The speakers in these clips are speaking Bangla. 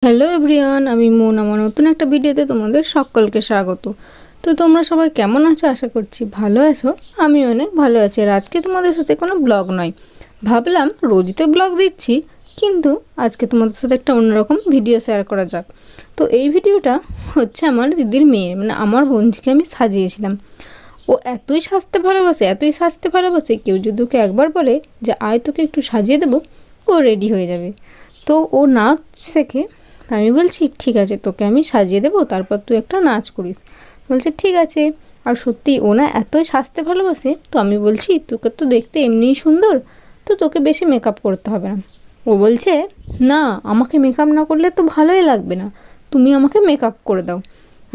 হ্যালো এভরিওয়ান, আমি মুন। আমার নতুন একটা ভিডিওতে তোমাদের সকলকে স্বাগত। তো তোমরা সবাই কেমন আছো? আশা করছি ভালো আছো। আমি অনেক ভালো আছি। আর আজকে তোমাদের সাথে কোনো ব্লগ নয়, ভাবলাম রোজই তো ব্লগ দিচ্ছি, কিন্তু আজকে তোমাদের সাথে একটা অন্যরকম ভিডিও শেয়ার করা যাক। তো এই ভিডিওটা হচ্ছে আমার দিদির মেয়ের, মানে আমার বোনটিকে আমি সাজিয়েছিলাম। ও এতই সাজতে ভালোবাসে, কেউ যদি ওকে একবার বলে যে আয় তোকে একটু সাজিয়ে দেবো, ও রেডি হয়ে যাবে। তো ও নাচ শেখে। আমি বলছি ঠিক আছে, তোকে আমি সাজিয়ে দেবো, তারপর তুই একটা নাচ করিস। বলছে ঠিক আছে। আর সত্যি ও না এতই সাজতে ভালোবাসে। তো আমি বলছি তোকে তো দেখতে এমনিই সুন্দর, তো তোকে বেশি মেকআপ করতে হবে না। ও বলছে না, আমাকে মেকআপ না করলে তো ভালোই লাগবে না, তুমি আমাকে মেকআপ করে দাও।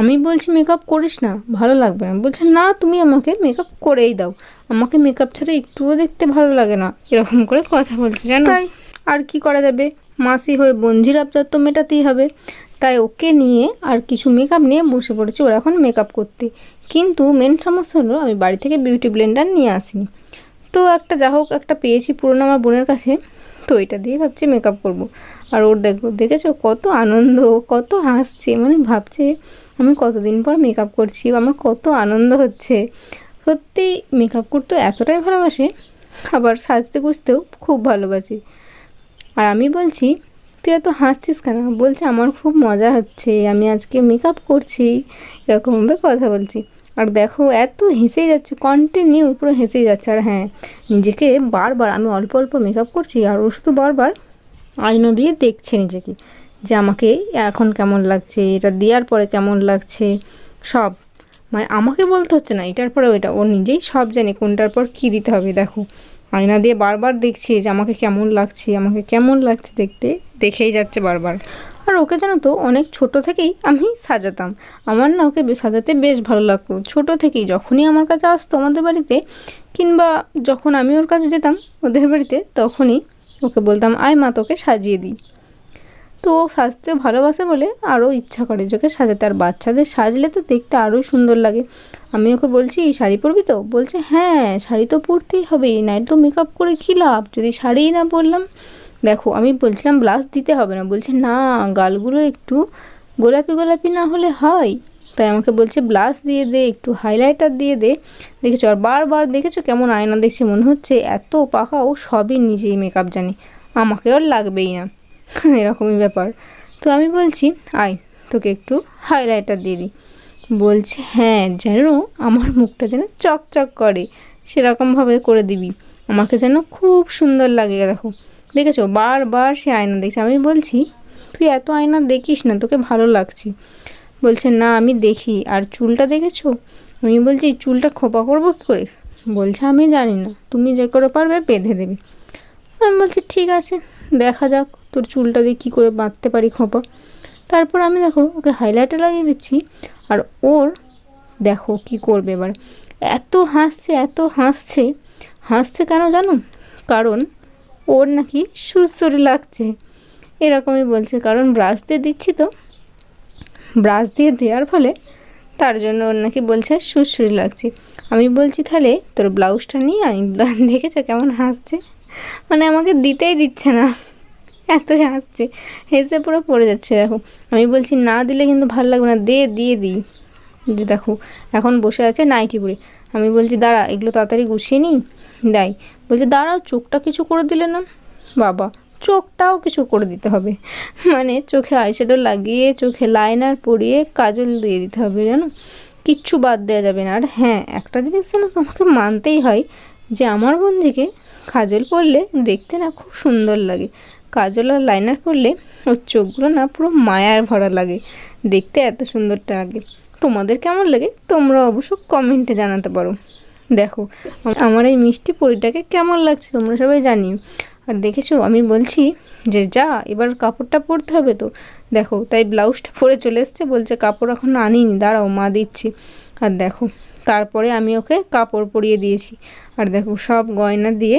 আমি বলছি মেকআপ করিস না, ভালো লাগবে না। বলছে না, তুমি আমাকে মেকআপ করেই দাও, আমাকে মেকআপ ছাড়া একটুও দেখতে ভালো লাগে না। এরকম করে কথা বলছে, জানো। তাই আর কি করা যাবে, মাসি হয়ে বঞ্জির আবদার তো মেটাতেই হবে। তাই ওকে নিয়ে আর কিছু মেকআপ নিয়ে বসে পড়েছি ওরা এখন মেকআপ করতে। কিন্তু মেন সমস্যা হলো আমি বাড়ি থেকে বিউটি ব্লেন্ডার নিয়ে আসিনি। তো একটা যা হোক একটা পেয়েছি পুরনো আমার বোনের কাছে, তো এটা দিয়ে ভাবছি মেকআপ করব। আর ওর দেখেছো কত আনন্দ, কত হাসছে, মানে ভাবছে আমি কতদিন পর মেকআপ করছি, আমার কত আনন্দ হচ্ছে। সত্যি মেকআপ করতে এতটাই ভালোবাসে, আবার সাজতে গুজতেও খুব ভালোবাসে। আর আমি বলছি তুই এত হাসছিস কেন? বলছে আমার খুব মজা হচ্ছে, আমি আজকে মেকআপ করছি, এরকমভাবে কথা বলছি। আর দেখো এত হেসেই যাচ্ছে, কন্টিনিউ পুরো হেসেই যাচ্ছে। আর হ্যাঁ, নিজেকে বারবার, আমি অল্প অল্প মেকআপ করছি আর ও শুধু বারবার আয়না দিয়ে দেখছে নিজেকে, যে আমাকে এখন কেমন লাগছে, এটা দেওয়ার পরে কেমন লাগছে, সব। মানে আমাকে বলতে হচ্ছে না এটার পরে ওইটা, ও নিজেই সব জানে কোনটার পর কী দিতে হবে। দেখো আয়না দিয়ে বারবার দেখছি যে আমাকে কেমন লাগছে দেখতে, দেখেই যাচ্ছে বারবার। আর ওকে জানো তো অনেক ছোট থেকেই আমি সাজাতাম। আমার না ওকে সাজাতে বেশ ভালো লাগতো ছোট থেকেই। যখনই আমার কাছে আসতো আমাদের বাড়িতে, কিংবা যখন আমি ওর কাছে যেতাম ওদের বাড়িতে, তখনই ওকে বলতাম আয় মা তোকে সাজিয়ে দিই। তো ও সাজতে ভালোবাসে বলে আরও ইচ্ছা করে যে ওকে সাজাতে। আর বাচ্চাদের সাজলে তো দেখতে আরও সুন্দর লাগে। আমি ওকে বলছি শাড়ি পরবি তো? বলছে হ্যাঁ, শাড়ি তো পরতেই হবে, নাই তো মেকআপ করে কী লাভ যদি শাড়িই না পরলাম। দেখো আমি বলছিলাম ব্লাশ দিতে হবে না, বলছে না, গালগুলো একটু গোলাপি গোলাপি না হলে হয়। তাই আমাকে বলছে ব্লাশ দিয়ে দে, একটু হাইলাইটার দিয়ে দে। দেখেছো, আর বারবার দেখেছো কেমন আয়না দেখছে, মনে হচ্ছে এত পাকা ও সবই নিজেই মেকআপ জানে, আমাকে আর লাগবেই না, এরকমই ব্যাপার। তো আমি বলছি আয় তোকে একটু হাইলাইটার দিয়ে দিই। বলছে হ্যাঁ, যেন আমার মুখটা যেন চকচক করে সেরকমভাবে করে দিবি, আমাকে যেন খুব সুন্দর লাগে। দেখেছো বারবার সে আয়না দেখছে। আমি বলছি তুই এত আয়না দেখিস না, তোকে ভালো লাগছে। বলছে না আমি দেখি। আর চুলটা দেখেছো? আমি বলছি এই চুলটা খোপা করবো কী করে? বলছে আমি জানি না, তুমি যে করে পারবে বেঁধে দেবে। আমি বলছি ঠিক আছে, দেখা যাক তোর চুলটা দিয়ে কী করে বাঁধতে পারি খোপা। তারপর আমি দেখো ওকে হাইলাইটার লাগিয়ে দিচ্ছি। আর ওর দেখো কি করবে এবার, এত হাসছে কেন জানো? কারণ ওর নাকি সুড়সুড়ি লাগছে, এরকমই বলছে। কারণ ব্রাশ দিয়ে দিচ্ছি, তো ব্রাশ দিয়ে দেওয়ার ফলে তার জন্য ওর নাকি বলছে সুড়সুড়ি লাগছে। আমি বলছি তাহলে তোর ব্লাউজটা নিয়ে আয়। দেখেছো কেমন হাসছে, মানে আমাকে দিতেই দিচ্ছে না, এতই হাসছে, হেসে পুরো পড়ে যাচ্ছে। দেখো আমি বলছি না দিলে কিন্তু ভালো লাগবে না, দিয়ে দিই। যে দেখো এখন বসে আছে নাইটি পরে। আমি বলছি দাঁড়া এগুলো তাড়াতাড়ি গুছিয়ে নিই, দেয়। বলছে দাঁড়াও, চোখটা কিছু করে দিলে না। বাবা, চোখটাও কিছু করে দিতে হবে, মানে চোখে আইশ্যাডো লাগিয়ে, চোখে লাইনার পরিয়ে, কাজল দিয়ে দিতে হবে, জানো, কিচ্ছু বাদ দেওয়া যাবে না। আর হ্যাঁ, একটা জিনিস যেন তোমাকে মানতেই হয়, যে আমার বন্ধুকে কাজল পরলে দেখতে না খুব সুন্দর লাগে। কাজল আর লাইনার পরলে ওর চোখগুলো না পুরো মায়ার ভরা লাগে, দেখতে এত সুন্দরটা লাগে। তোমাদের কেমন লাগে তোমরা অবশ্য কমেন্টে জানাতে পারো। দেখো আমার এই মিষ্টি পরিটাকে কেমন লাগছে তোমরা সবাই জানিও। আর দেখেছো আমি বলছি যে যা এবার কাপড়টা পরতে হবে, তো দেখো তাই ব্লাউজটা পরে চলে এসছে। বলছে কাপড় এখন আনিনি, দাঁড়াও মা দিচ্ছি। আর দেখো তারপরে আমি ওকে কাপড় পরিয়ে দিয়েছি। আর দেখো সব গয়না দিয়ে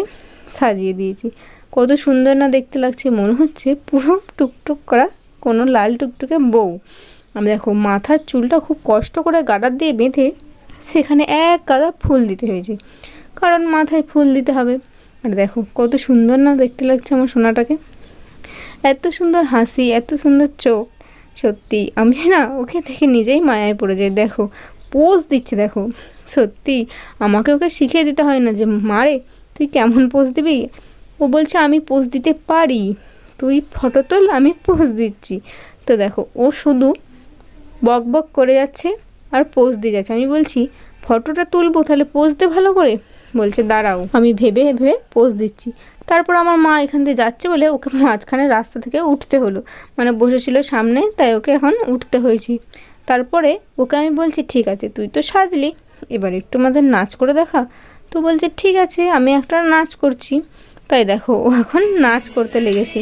সাজিয়ে দিয়েছি, কত সুন্দর না দেখতে লাগছে, মনে হচ্ছে পুরো টুকটুক করা কোনো লাল টুকটুকে বউ। আমি দেখো মাথার চুলটা খুব কষ্ট করে গার্ডার দিয়ে বেঁধে সেখানে এক গাদা ফুল দিতে হয়েছে, কারণ মাথায় ফুল দিতে হবে। আর দেখো কত সুন্দর না দেখতে লাগছে আমার সোনাটাকে। এত সুন্দর হাসি, এত সুন্দর চোখ, সত্যি আমি না ওকে দেখে নিজেই মায়ায় পড়ে যাই। দেখো পোজ দিচ্ছে, দেখো সত্যি আমাকে ওকে শিখিয়ে দিতে হয় না যে মারে তুই কেমন পোজ দিবি। ও বলছে আমি পোজ দিতে পারি, তুই ফটো তোল, আমি পোজ দিচ্ছি। তো দেখো ও শুধু বক বক করে যাচ্ছে আর পোজ দিয়ে যাচ্ছে। আমি বলছি ফটোটা তুলবো, তাহলে পোজ দে ভালো করে। বলছে দাঁড়াও, আমি ভেবে ভেবে পোজ দিচ্ছি। তারপর আমার মা এখান থেকে যাচ্ছে বলে ওকে মাঝখানে রাস্তা থেকে উঠতে হলো, মানে বসেছিল সামনে, তাই ওকে এখন উঠতে হয়েছে। তারপরে ওকে আমি বলছি ঠিক আছে তুই তো সাজলি, এবার একটু আমাদের নাচ করে দেখা। তো বলছে ঠিক আছে, আমি একটা নাচ করছি। তাই দেখো ও এখন নাচ করতে লেগেছে।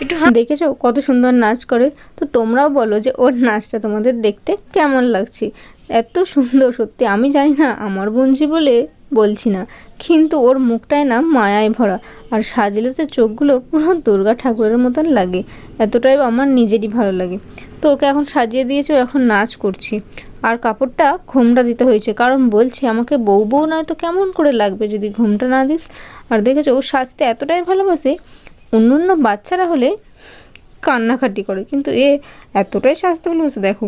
একটু দেখেছো কত সুন্দর নাচ করে। তো তোমরাও বলো যে ওর নাচটা তোমাদের দেখতে কেমন লাগছে। এত সুন্দর সত্যি, আমি জানি না আমার বোনঝি বলে বলছি না, কিন্তু ওর মুখটায় না মায়ায় ভরা, আর সাজলে তো চোখগুলো পুরো দুর্গা ঠাকুরের মতন লাগে, এতটাই আমার নিজেরই ভালো লাগে। তো ওকে এখন সাজিয়ে দিয়েছে, ও এখন নাচ করছি। আর কাপড়টা ঘোমটা দিতে হয়েছে, কারণ বলছি আমাকে বউ বউ নয় তো কেমন করে লাগবে যদি ঘোমটা না দিস। আর দেখেছো ও সাজতে এতটাই ভালোবাসে, অন্য অন্য বাচ্চারা হলে কান্নাকাটি করে, কিন্তু এ এতটাই সাজতে ভালোবাসে। দেখো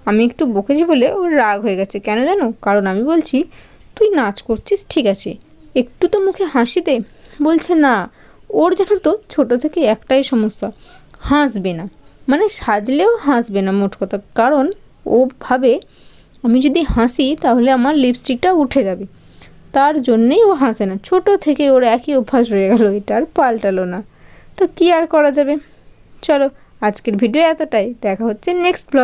আমি একটু বকেছি বলে ওর রাগ হয়ে গেছে, কেন জানো? কারণ আমি বলছি তুই নাচ করছিস ঠিক আছে, একটু তো মুখে হাসি দে। বলছে না, ওর জানো তো ছোটো থেকে একটাই সমস্যা, হাসবে না, মানে সাজলেও হাসবে না মোট কথা। কারণ ও ভাবে আমি যদি হাসি তাহলে আমার লিপস্টিকটা উঠে যাবে, তার জন্যেই ও হাসে না। ছোটো থেকে ওর একই অভ্যাস রয়ে গেল, এটা আর পাল্টালো না। তো কী আর করা যাবে। চলো আজকের ভিডিও এতটাই, দেখা হচ্ছে নেক্সট ব্লগ।